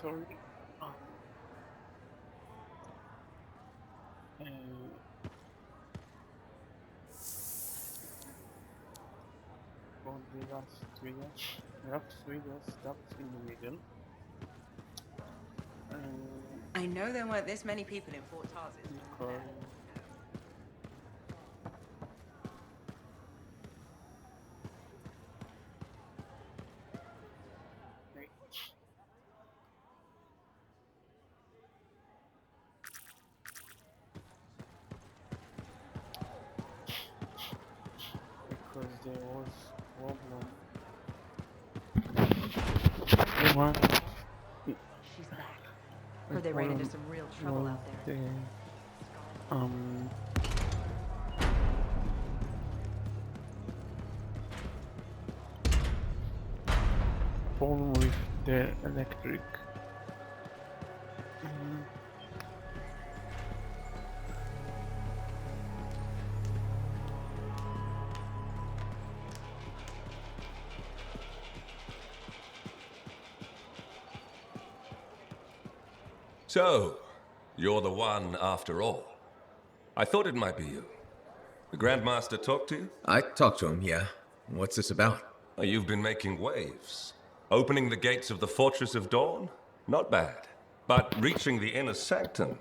sorry. Uh, for the last stopped in the middle. I know there weren't this many people in Fort Tarsis. Because there was problem. She's back. Heard they ran into some real trouble out there. Problem with the electric. So, you're the one after all. I thought it might be you. The Grandmaster talked to you? I talked to him, yeah. What's this about? You've been making waves. Opening the gates of the Fortress of Dawn? Not bad. But reaching the inner sanctum?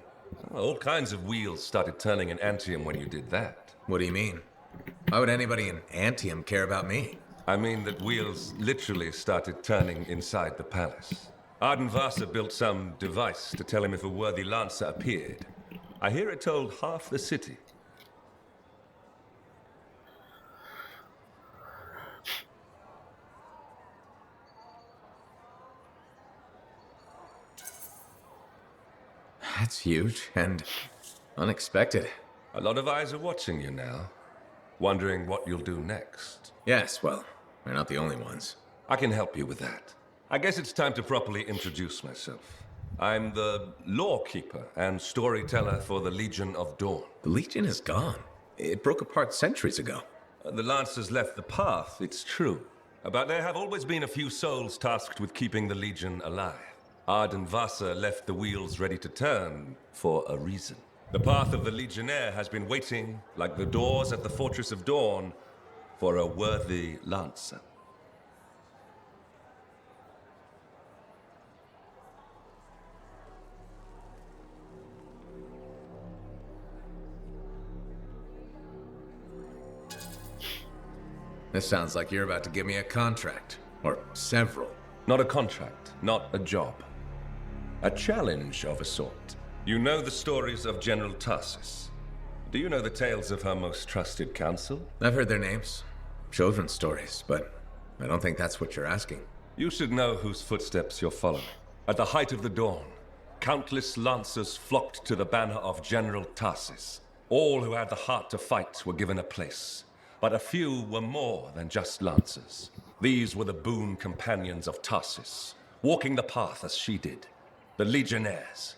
All kinds of wheels started turning in Anthem when you did that. What do you mean? Why would anybody in Anthem care about me? I mean that wheels literally started turning inside the palace. Anthem built some device to tell him if a worthy lancer appeared. I hear it told half the city. That's huge and unexpected. A lot of eyes are watching you now, wondering what you'll do next. Yes, well, we're not the only ones. I can help you with that. I guess it's time to properly introduce myself. I'm the lawkeeper and storyteller for the Legion of Dawn. The Legion is gone. It broke apart centuries ago. The Lancers left the path, it's true. But there have always been a few souls tasked with keeping the Legion alive. Ardenwasser left the wheels ready to turn for a reason. The path of the Legionnaire has been waiting, like the doors at the Fortress of Dawn, for a worthy Lancer. This sounds like you're about to give me a contract. Or several. Not a contract, not a job. A challenge of a sort. You know the stories of General Tarsis. Do you know the tales of her most trusted council? I've heard their names. Children's stories, but I don't think that's what you're asking. You should know whose footsteps you're following. At the height of the dawn, countless lancers flocked to the banner of General Tarsis. All who had the heart to fight were given a place. But a few were more than just lancers. These were the boon companions of Tarsis, walking the path as she did. The Legionnaires.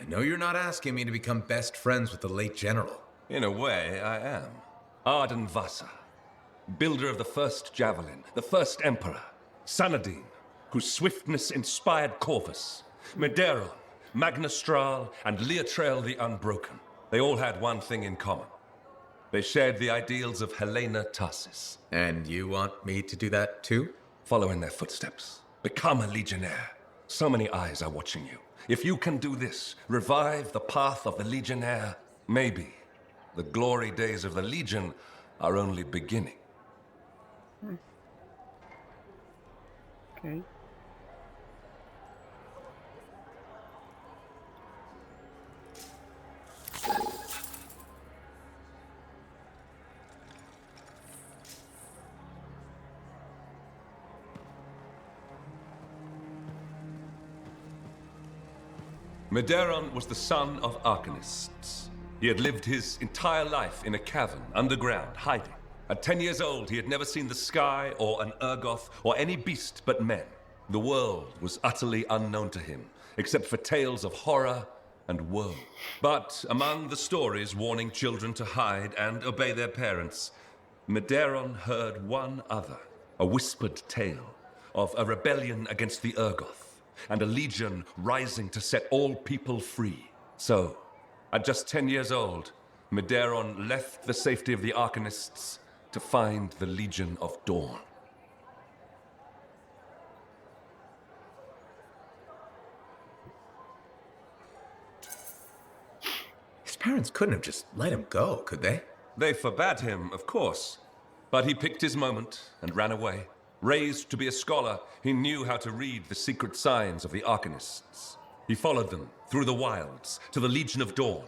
I know you're not asking me to become best friends with the late general. In a way, I am. Ardenwasser, builder of the first javelin, the first emperor. Sanadine, whose swiftness inspired Corvus. Medeiros, Magnastral, and Leotrail the Unbroken. They all had one thing in common. They shared the ideals of Helena Tarsis. And you want me to do that too? Follow in their footsteps. Become a Legionnaire. So many eyes are watching you. If you can do this, revive the path of the Legionnaire, maybe the glory days of the Legion are only beginning. Okay. Medeiros was the son of arcanists. He had lived his entire life in a cavern, underground, hiding. At 10 years old, he had never seen the sky or an Urgoth or any beast but men. The world was utterly unknown to him, except for tales of horror and woe. But among the stories warning children to hide and obey their parents, Medeiros heard one other, a whispered tale of a rebellion against the Urgoth, and a legion rising to set all people free. So, at just 10 years old, Medeiros left the safety of the Arcanists to find the Legion of Dawn. His parents couldn't have just let him go, could they? They forbade him, of course, but he picked his moment and ran away. Raised to be a scholar, he knew how to read the secret signs of the Arcanists. He followed them through the wilds to the Legion of Dawn.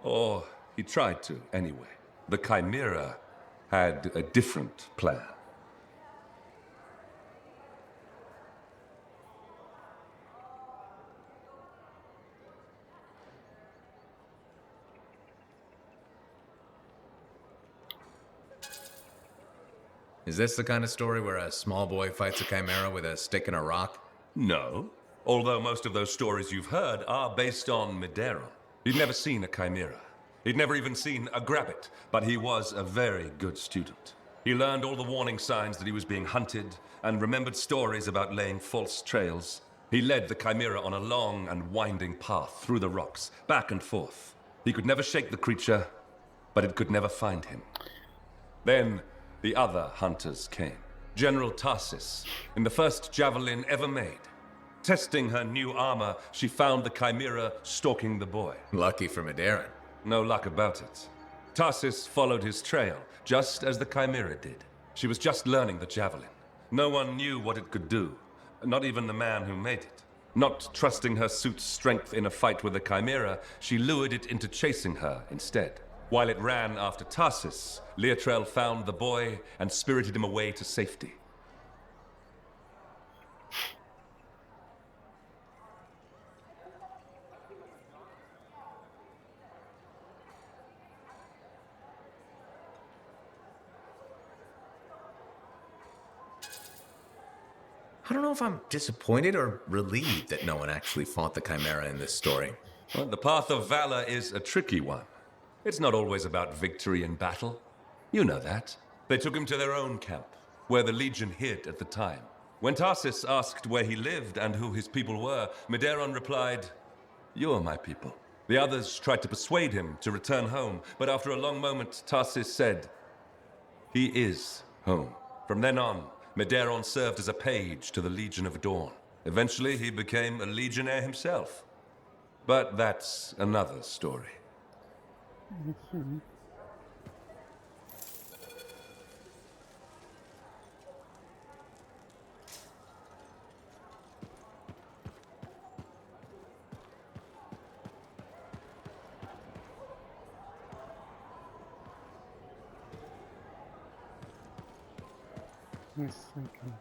Or he tried to, anyway. The Chimera had a different plan. Is this the kind of story where a small boy fights a chimera with a stick and a rock? No, although most of those stories you've heard are based on Medeiros. He'd never seen a chimera. He'd never even seen a grabbit, but he was a very good student. He learned all the warning signs that he was being hunted and remembered stories about laying false trails. He led the chimera on a long and winding path through the rocks, back and forth. He could never shake the creature, but it could never find him. Then the other hunters came. General Tarsis, in the first javelin ever made. Testing her new armor, she found the chimera stalking the boy. Lucky for Medeiros. No luck about it. Tarsis followed his trail, just as the chimera did. She was just learning the javelin. No one knew what it could do, not even the man who made it. Not trusting her suit's strength in a fight with the chimera, she lured it into chasing her instead. While it ran after Tarsis, Leotrel found the boy and spirited him away to safety. I don't know if I'm disappointed or relieved that no one actually fought the chimera in this story. Well, the path of valor is a tricky one. It's not always about victory in battle. You know that. They took him to their own camp, where the Legion hid at the time. When Tarsis asked where he lived and who his people were, Medeiros replied, "You are my people." The others tried to persuade him to return home, but after a long moment, Tarsis said, "He is home." From then on, Medeiros served as a page to the Legion of Dawn. Eventually, he became a legionnaire himself. But that's another story. Yes, okay.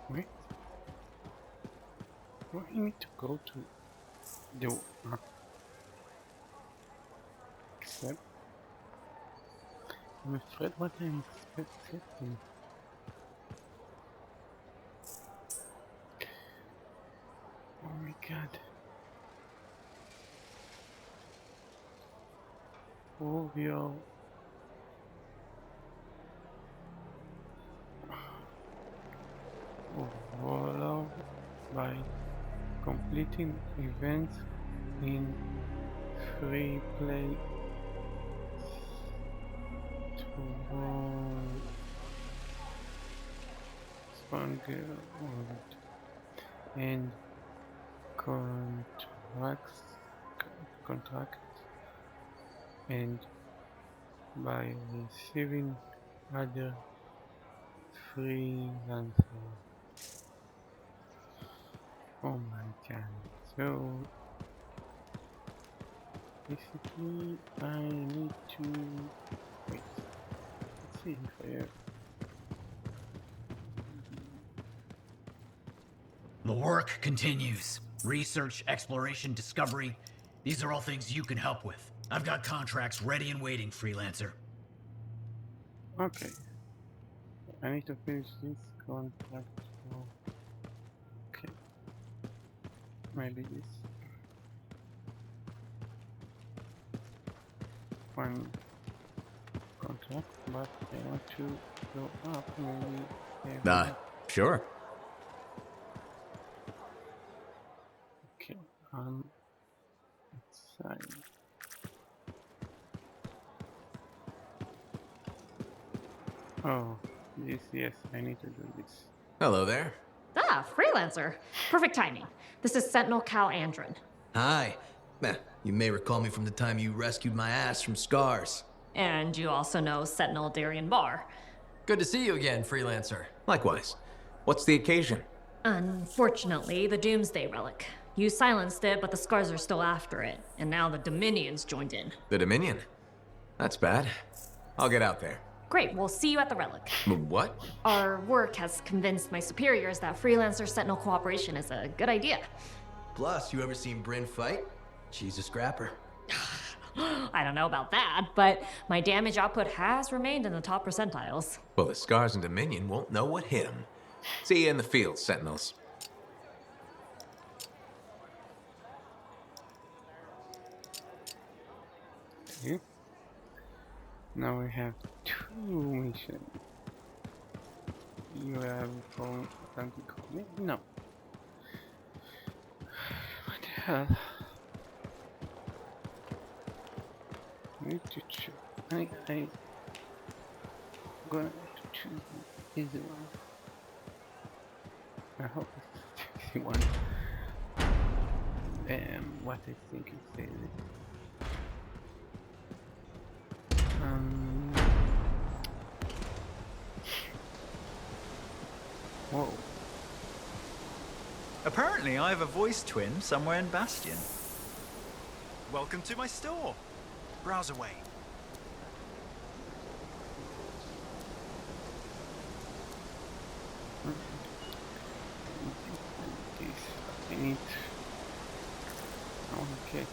Wait. Do I need to go to the except I'm afraid what I'm expecting. Oh my god. Oh, we are overall by completing events in free play to stronger world and contracts and by receiving other freelancers. Oh my god. So basically I need to wait. Let's see if I have The work continues. Research, exploration, discovery. These are all things you can help with. I've got contracts ready and waiting, freelancer. okay. I need to finish this contract. Okay. Maybe this one contract, but I want to go up. Maybe. Sure. Okay. Inside. Oh, this. Yes, I need to do this. Hello there. Ah, freelancer. Perfect timing. This is Sentinel Cal Andron. Hi. You may recall me from the time you rescued my ass from scars. And you also know Sentinel Darian Barr. Good to see you again, freelancer. Likewise. What's the occasion? Unfortunately, the Doomsday Relic. You silenced it, but the Scars are still after it. And now the Dominions joined in. The Dominion? That's bad. I'll get out there. Great, we'll see you at the Relic. What? Our work has convinced my superiors that freelancer Sentinel cooperation is a good idea. Plus, you ever seen Bryn fight? She's a scrapper. I don't know about that, but my damage output has remained in the top percentiles. Well, the Scars and Dominion won't know what hit 'em. See you in the field, Sentinels. Okay. Now we have 2 missions. You have from Atlantic. No. What the hell? I need to choose. I'm going to choose the easy one. I hope it's the easy one. What I think is easy. Whoa. Apparently, I have a voice twin somewhere in Bastion. Welcome to my store. Browse away. I need. Okay.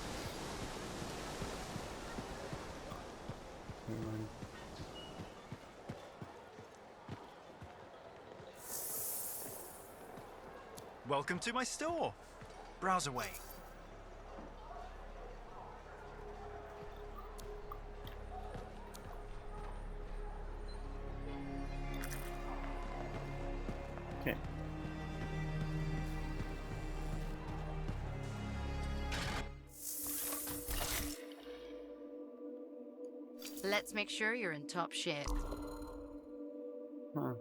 Welcome to my store. Browse away. Okay. Let's make sure you're in top shape. Huh.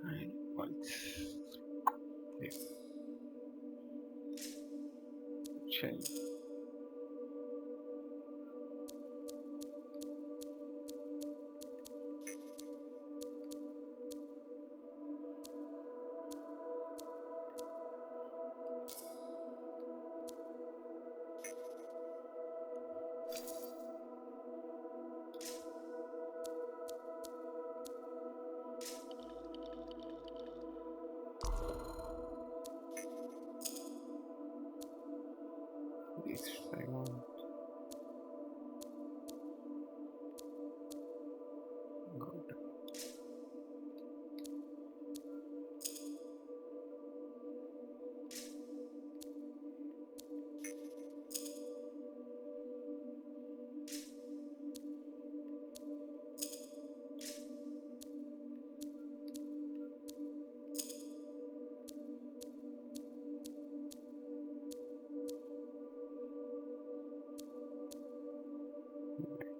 I want this. Change. This I want. Good.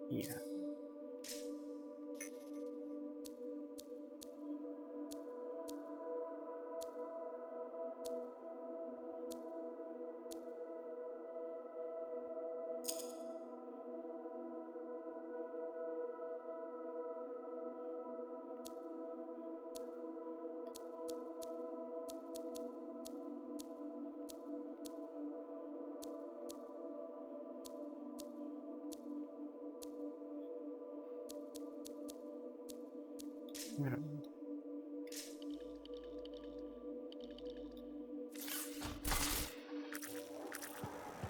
Yeah. Yeah.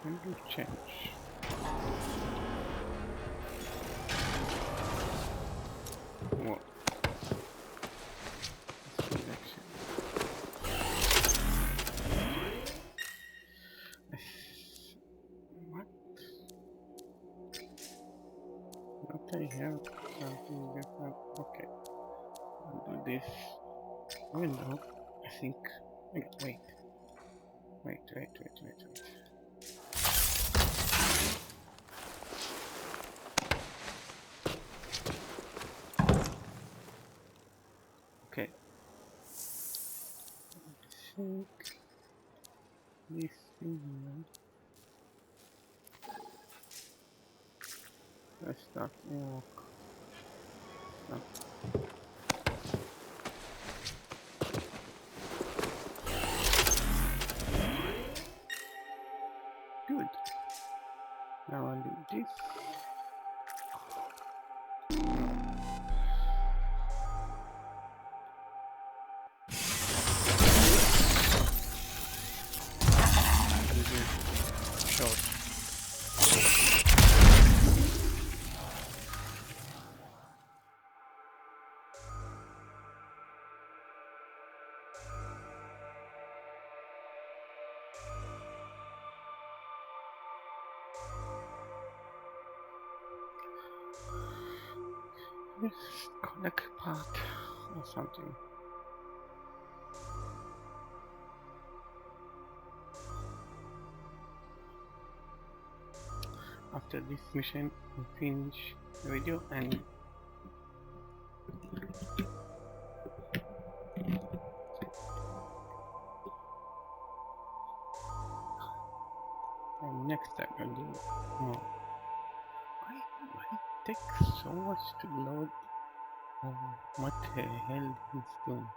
Maybe change. we have something different. Okay, I'll do this. Even though I think. Wait. Okay. I think this thing here. Let's start walk. No. Good. Now I'll do this. Short. This connect part or something. After this mission, we'll finish the video and next time I'll do more. Why it takes so much to load? What the hell is doing?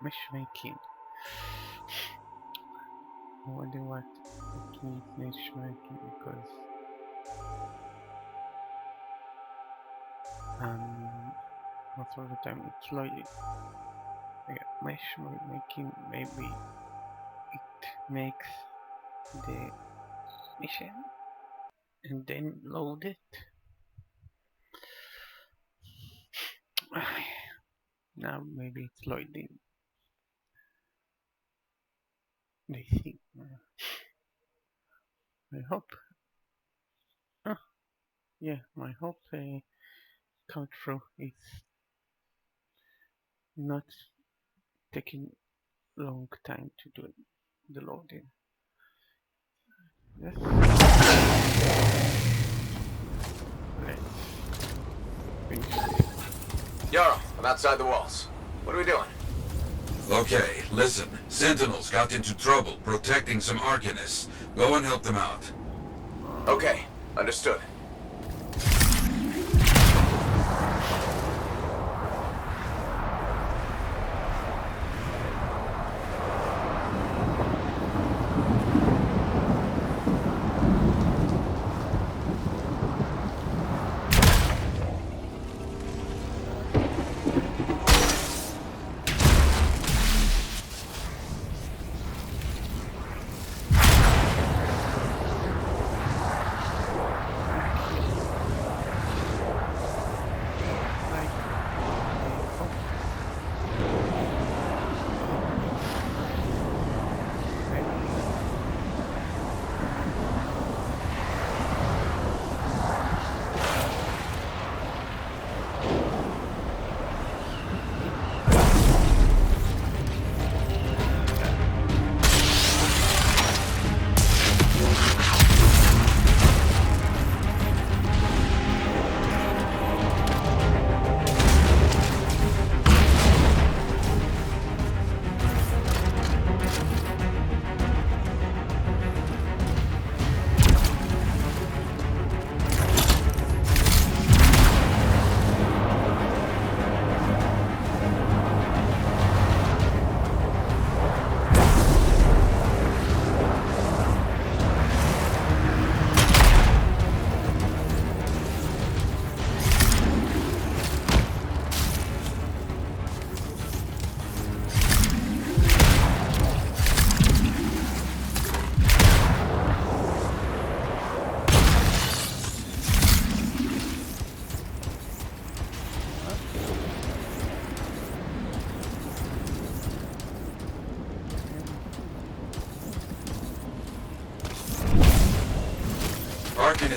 Matchmaking. I wonder what it means matchmaking, because most of the time it's loaded. Matchmaking, maybe it makes the mission and then load it. Now maybe it's loading. They see. I hope. Yeah, I hope they come through. It's not taking long time to do the loading. Yes. Let's finish this. Yarrow, I'm outside the walls. What are we doing? Okay, listen. Sentinels got into trouble protecting some Arcanists. Go and help them out. Okay, understood.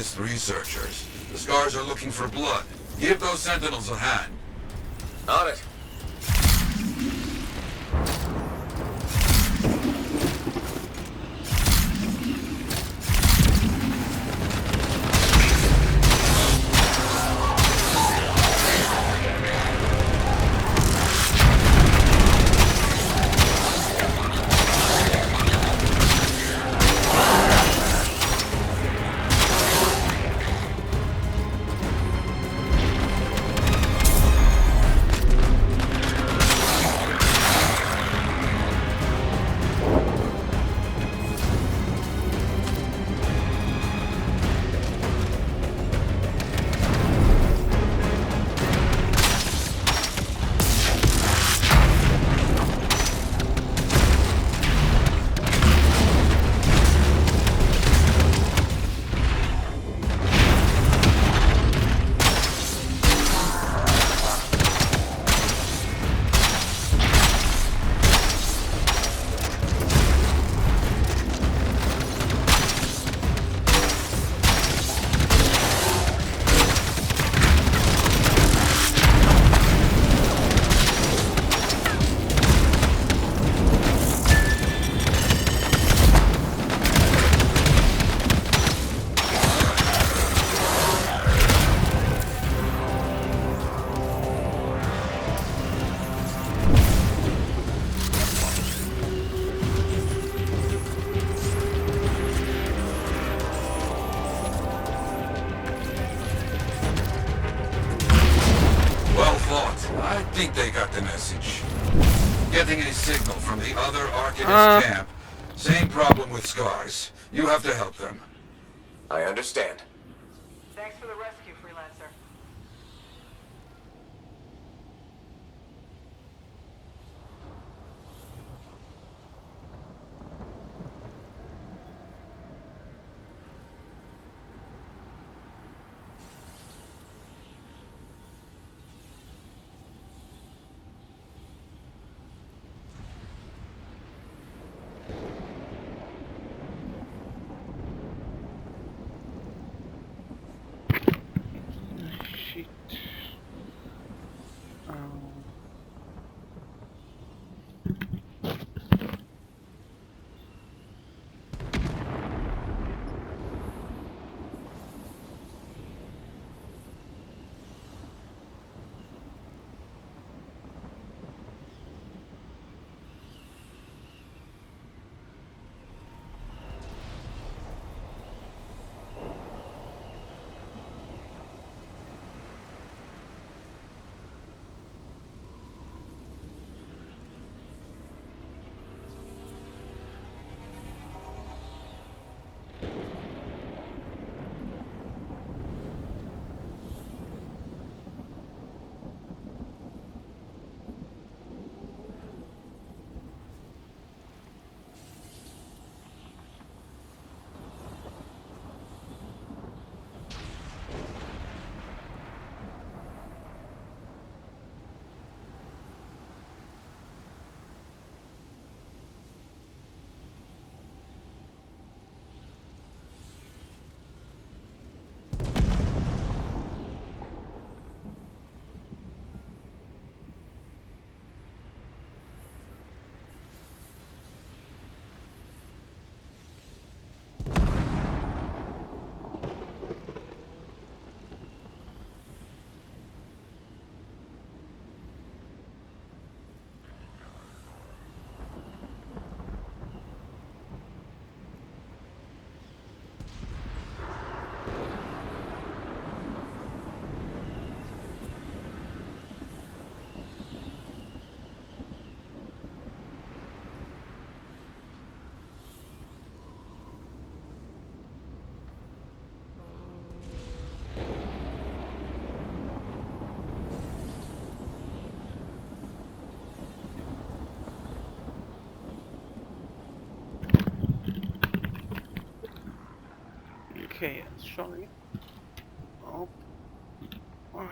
Arcanist researchers. The Scars are looking for blood. Give those Sentinels a hand. On it. I think they got the message. Getting a signal from the other Arcanist camp. Same problem with Scars. You have to help them. I understand. Thanks for the rescue, Freelancer. Shit. Okay, sorry. Oh, why?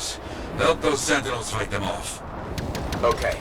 scars. Help those sentinels fight them off. Okay.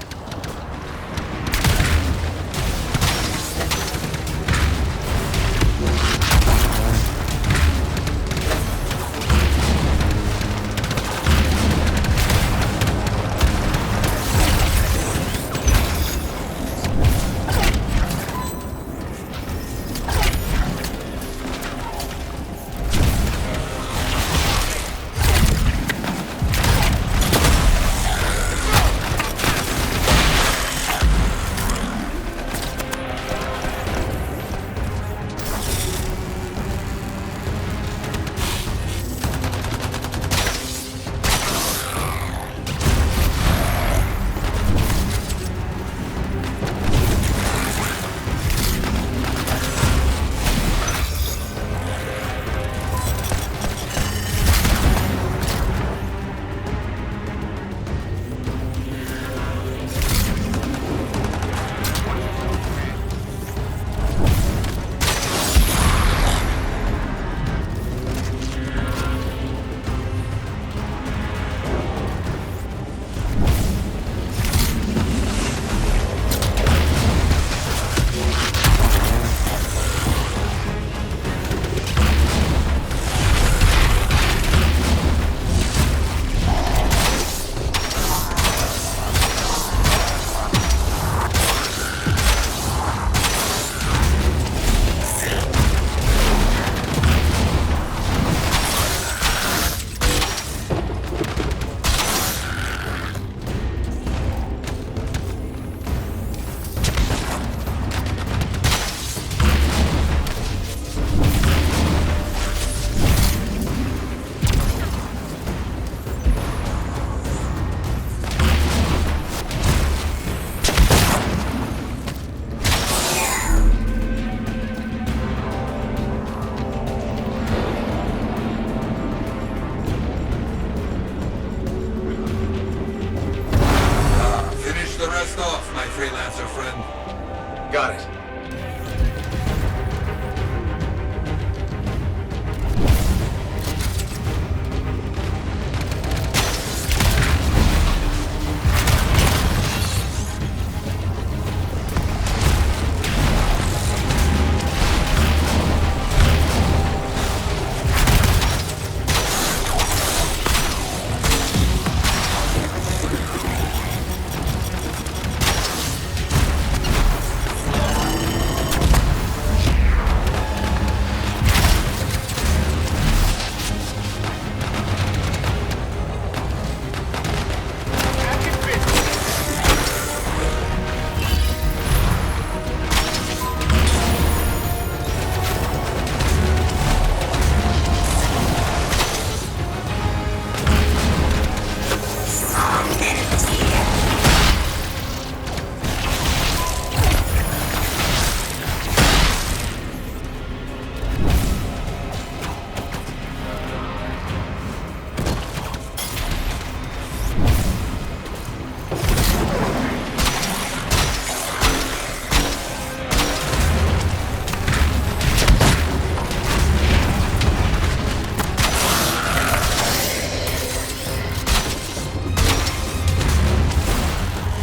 Freelancer friend. Got it.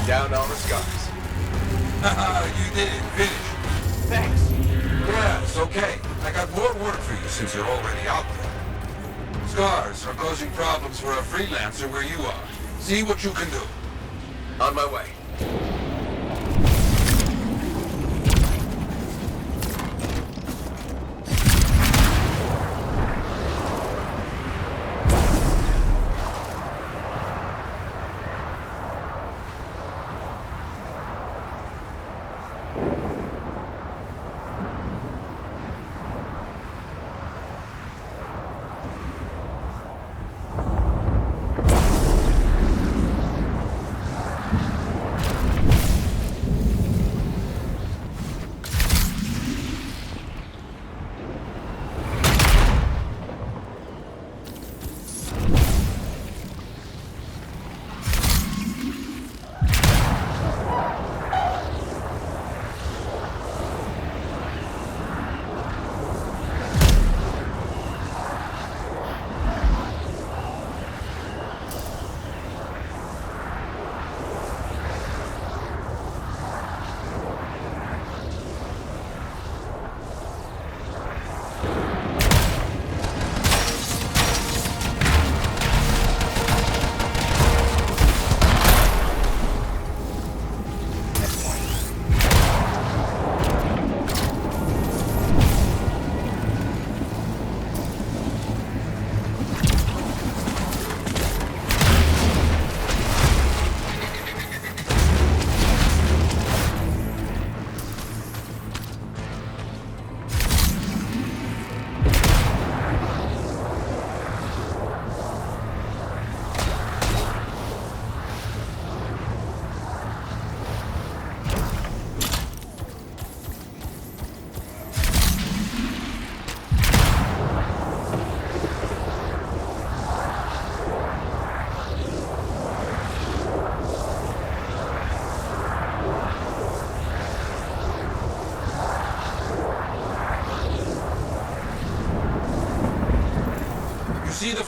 Down all the scars. Haha, you did it. Finish. Thanks. Yeah, it's okay. I got more work for you since you're already out there. Scars are causing problems for a freelancer where you are. See what you can do. On my way.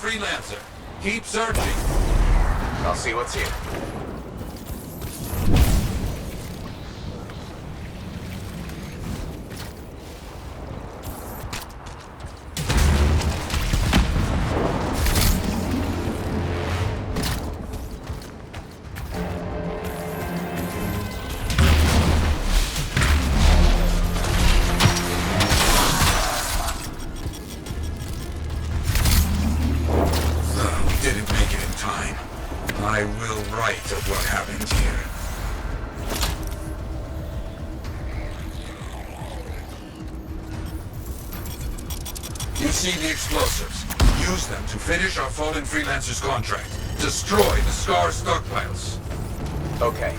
freelancer. Keep searching. I'll see what's here. Didn't make it in time. I will write of what happened here. You see the explosives. Use them to finish our fallen freelancer's contract. Destroy the Scar stockpiles. Okay.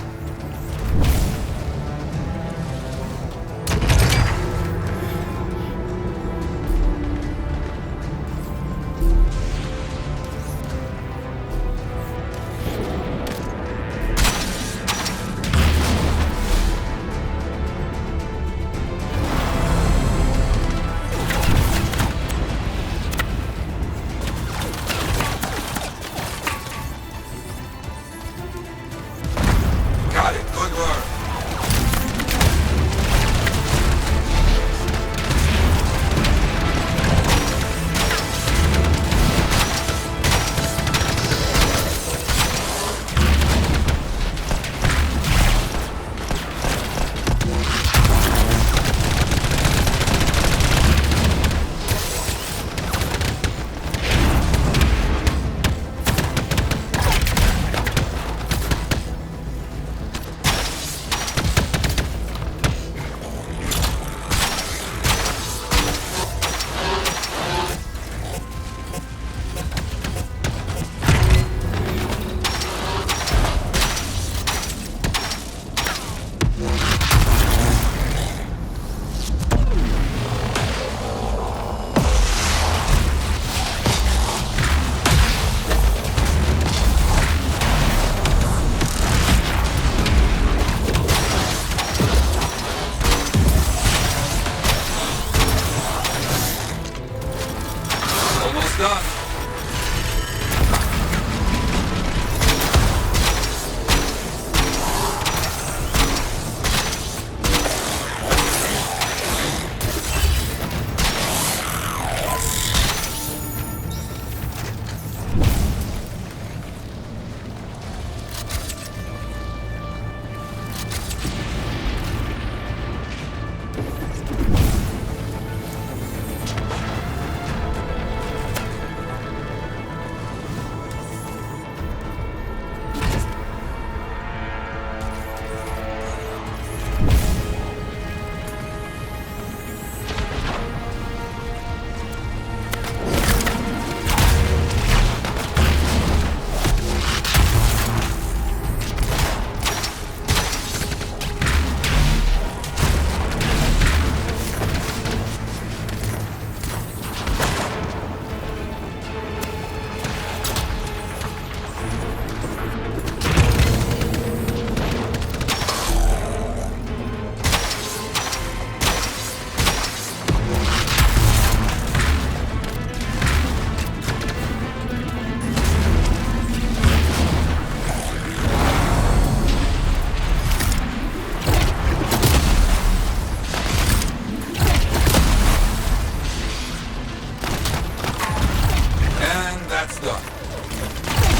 Got it. Good work. Almost done.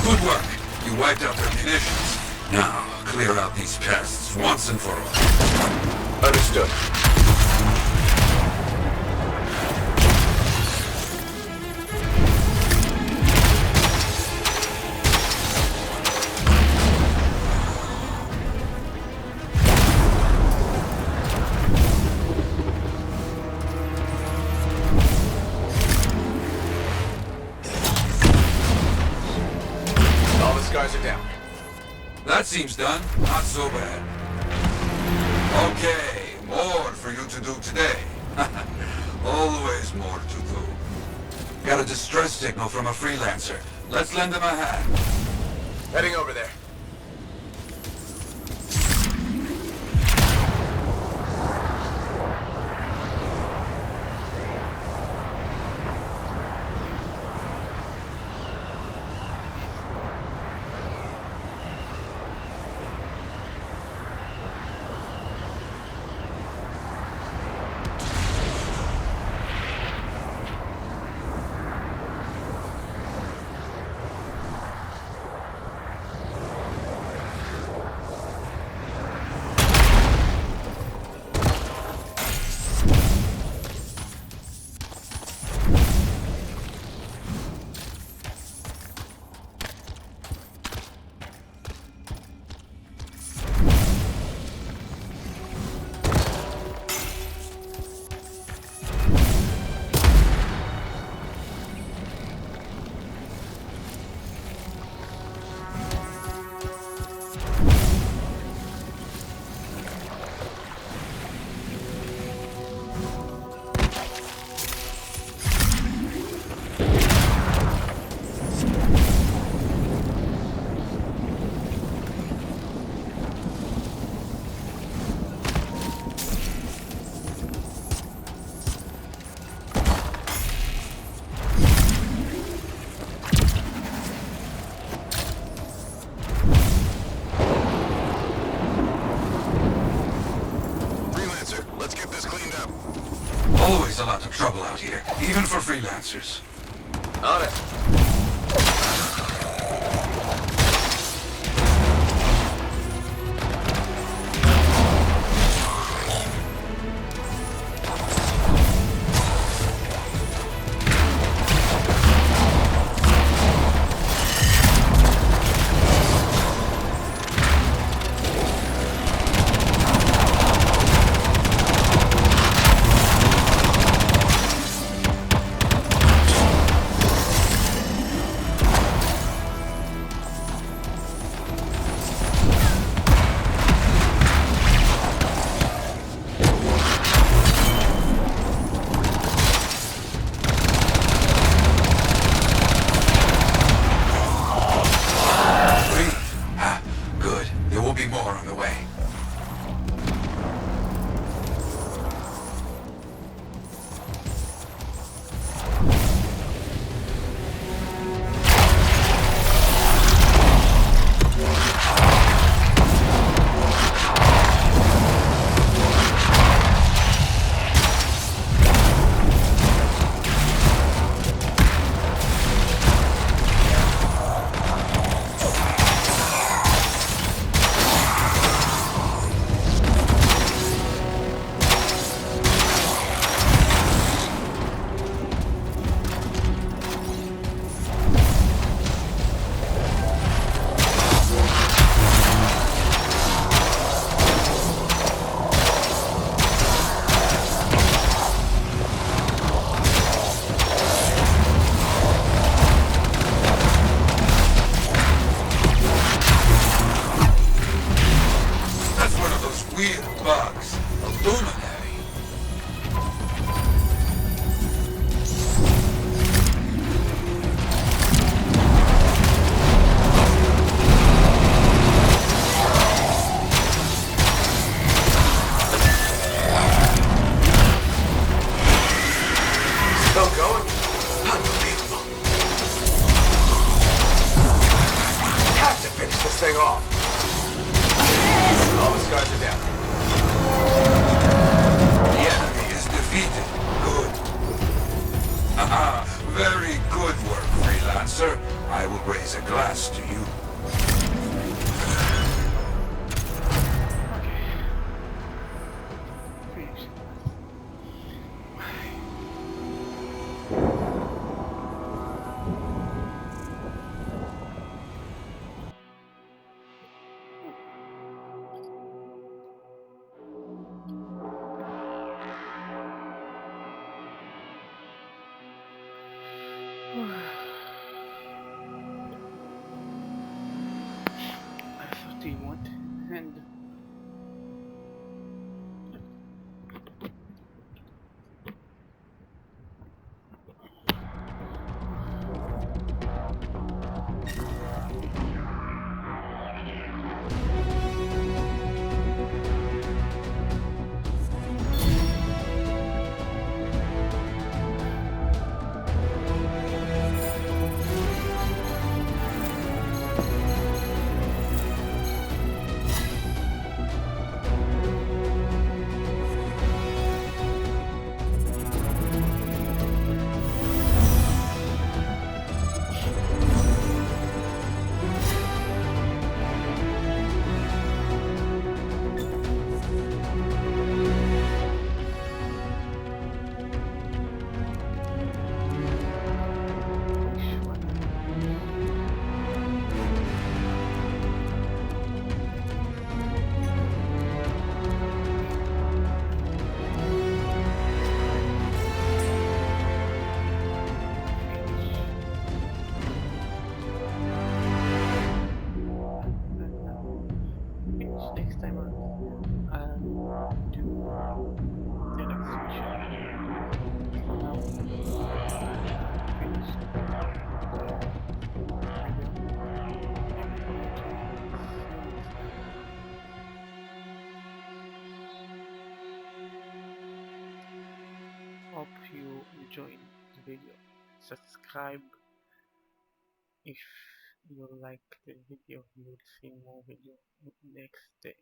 Good work. You wiped out their munitions. Now, clear out these pests once and for all. Understood. Guys are down. That seems done. Not so bad. Okay, more for you to do today. Always more to do. Got a distress signal from a freelancer. Let's lend him a hand. Heading over there. trouble out here, even for freelancers. On it. Good. There will be more on the way. That's one of those weird bugs. A luminary. Still going? Unbelievable. Have to finish this thing off. All the scars are down. The enemy is defeated. Good. Very good work, freelancer. I will raise a glass to you. Finish. What do you want? And next time I'll do the next mission. For now, finish hope you enjoyed the video. Subscribe if you like the video. You will see more video next day.